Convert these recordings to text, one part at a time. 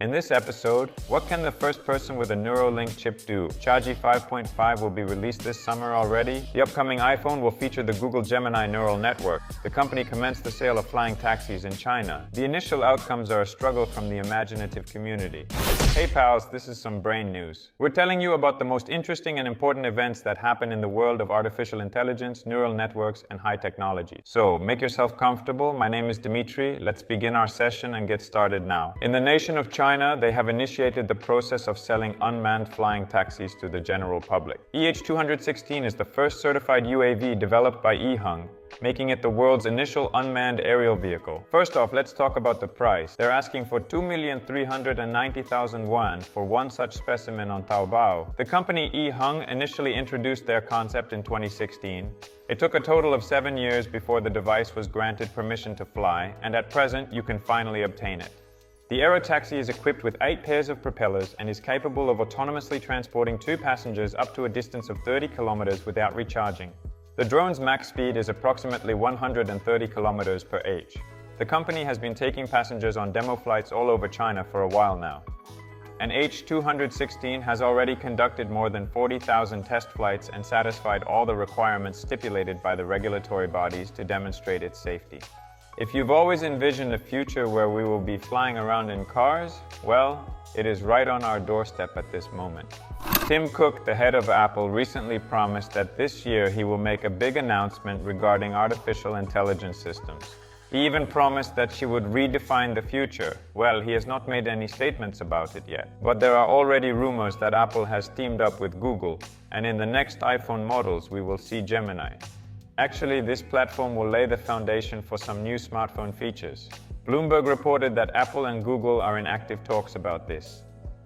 In this episode, what can the first person with a Neuralink chip do? ChatGPT-5 5 will be released this summer already. The upcoming iPhone will feature the Google Gemini neural network. The company commenced the sale of flying taxis in China. The initial outcomes are a struggle from the imaginative community. Hey pals, this is some brain news. We're telling you about the most interesting and important events that happen in the world of artificial intelligence, neural networks, and high technology. So, make yourself comfortable. My name is Dimitri. Let's begin our session and get started now. In the nation of China, they have initiated the process of selling unmanned flying taxis to the general public. EH-216 is the first certified UAV developed by EHang, making it the world's initial unmanned aerial vehicle. First off, let's talk about the price. They're asking for 2,390,000 yuan for one such specimen on Taobao. The company EHang initially introduced their concept in 2016. It took a total of 7 years before the device was granted permission to fly, and at present, you can finally obtain it. The aerotaxi is equipped with 8 pairs of propellers and is capable of autonomously transporting 2 passengers up to a distance of 30 kilometers without recharging. The drone's max speed is approximately 130 kilometers per h. The company has been taking passengers on demo flights all over China for a while now. An EH-216 has already conducted more than 40,000 test flights and satisfied all the requirements stipulated by the regulatory bodies to demonstrate its safety. If you've always envisioned a future where we will be flying around in cars, well, it is right on our doorstep at this moment. Tim Cook, the head of Apple, recently promised that this year he will make a big announcement regarding artificial intelligence systems. He even promised that she would redefine the future. Well, he has not made any statements about it yet. But there are already rumors that Apple has teamed up with Google, and in the next iPhone models we will see Gemini. Actually, this platform will lay the foundation for some new smartphone features. Bloomberg reported that Apple and Google are in active talks about this.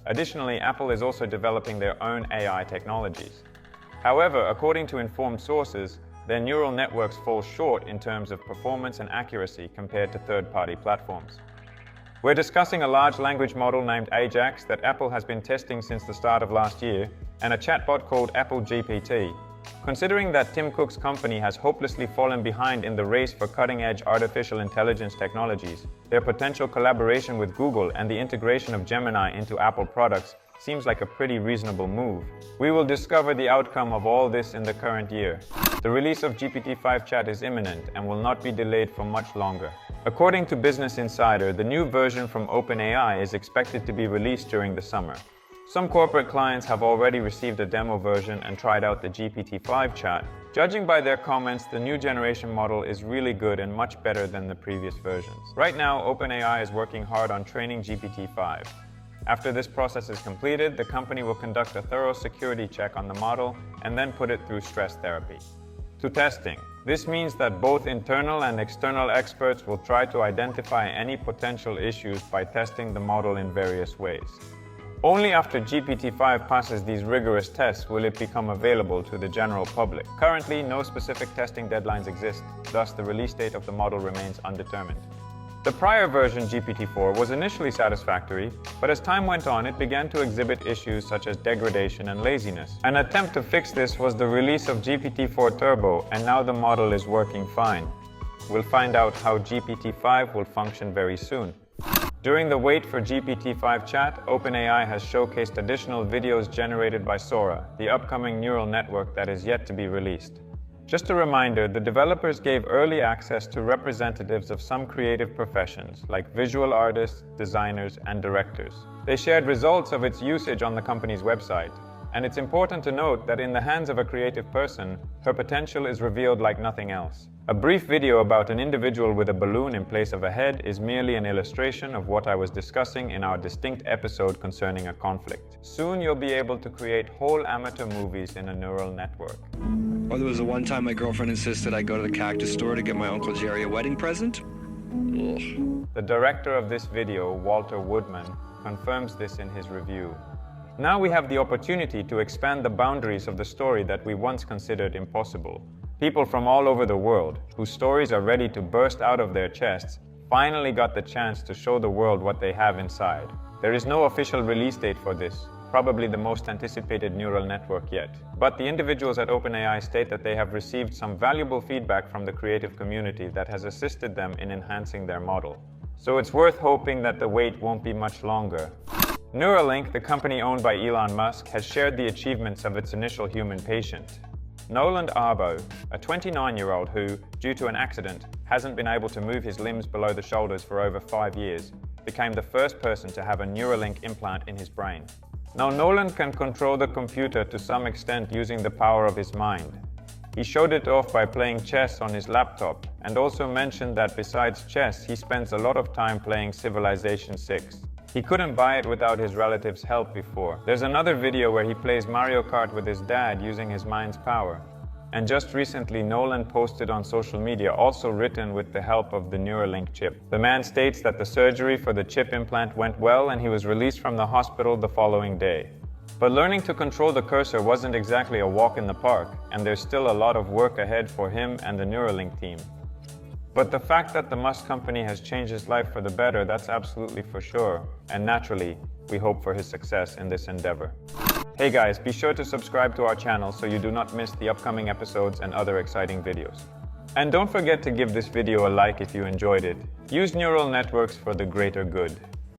Additionally, Apple is also developing their own AI technologies. However, according to informed sources, their neural networks fall short in terms of performance and accuracy compared to third-party platforms. We're discussing a large language model named Ajax that Apple has been testing since the start of last year, and a chatbot called Apple GPT. Considering that Tim Cook's company has hopelessly fallen behind in the race for cutting-edge artificial intelligence technologies, their potential collaboration with Google and the integration of Gemini into Apple products seems like a pretty reasonable move. We will discover the outcome of all this in the current year. The release of GPT-5 Chat is imminent and will not be delayed for much longer. According to Business Insider, the new version from OpenAI is expected to be released during the summer. Some corporate clients have already received a demo version and tried out the GPT-5 chat. Judging by their comments, the new generation model is really good and much better than the previous versions. Right now, OpenAI is working hard on training GPT-5. After this process is completed, the company will conduct a thorough security check on the model and then put it through stress therapy. To testing. This means that both internal and external experts will try to identify any potential issues by testing the model in various ways. Only after GPT-5 passes these rigorous tests will it become available to the general public. Currently, no specific testing deadlines exist, thus the release date of the model remains undetermined. The prior version, GPT-4, was initially satisfactory, but as time went on, it began to exhibit issues such as degradation and laziness. An attempt to fix this was the release of GPT-4 Turbo, and now the model is working fine. We'll find out how GPT-5 will function very soon. During the wait for GPT-5 chat, OpenAI has showcased additional videos generated by SORA, the upcoming neural network that is yet to be released. Just a reminder, the developers gave early access to representatives of some creative professions, like visual artists, designers, and directors. They shared results of its usage on the company's website. And it's important to note that in the hands of a creative person, her potential is revealed like nothing else. A brief video about an individual with a balloon in place of a head is merely an illustration of what I was discussing in our distinct episode concerning a conflict. Soon you'll be able to create whole amateur movies in a neural network. Or there was the one time my girlfriend insisted I go to the cactus store to get my Uncle Jerry a wedding present. Ugh. The director of this video, Walter Woodman, confirms this in his review. Now we have the opportunity to expand the boundaries of the story that we once considered impossible. People from all over the world, whose stories are ready to burst out of their chests, finally got the chance to show the world what they have inside. There is no official release date for this, probably the most anticipated neural network yet. But the individuals at OpenAI state that they have received some valuable feedback from the creative community that has assisted them in enhancing their model. so it's worth hoping that the wait won't be much longer. Neuralink, the company owned by Elon Musk, has shared the achievements of its initial human patient. Nolan Arbo, a 29-year-old who, due to an accident, hasn't been able to move his limbs below the shoulders for over 5 years, became the first person to have a Neuralink implant in his brain. Now, Nolan can control the computer to some extent using the power of his mind. He showed it off by playing chess on his laptop, and also mentioned that besides chess, he spends a lot of time playing Civilization 6. He couldn't buy it without his relatives' help before. There's another video where he plays Mario Kart with his dad using his mind's power. And just recently, Nolan posted on social media, also written with the help of the Neuralink chip. The man states that the surgery for the chip implant went well and he was released from the hospital the following day. But learning to control the cursor wasn't exactly a walk in the park, and there's still a lot of work ahead for him and the Neuralink team. But the fact that the Musk company has changed his life for the better, that's absolutely for sure. And naturally, we hope for his success in this endeavor. Hey guys, be sure to subscribe to our channel so you do not miss the upcoming episodes and other exciting videos. And don't forget to give this video a like if you enjoyed it. Use neural networks for the greater good.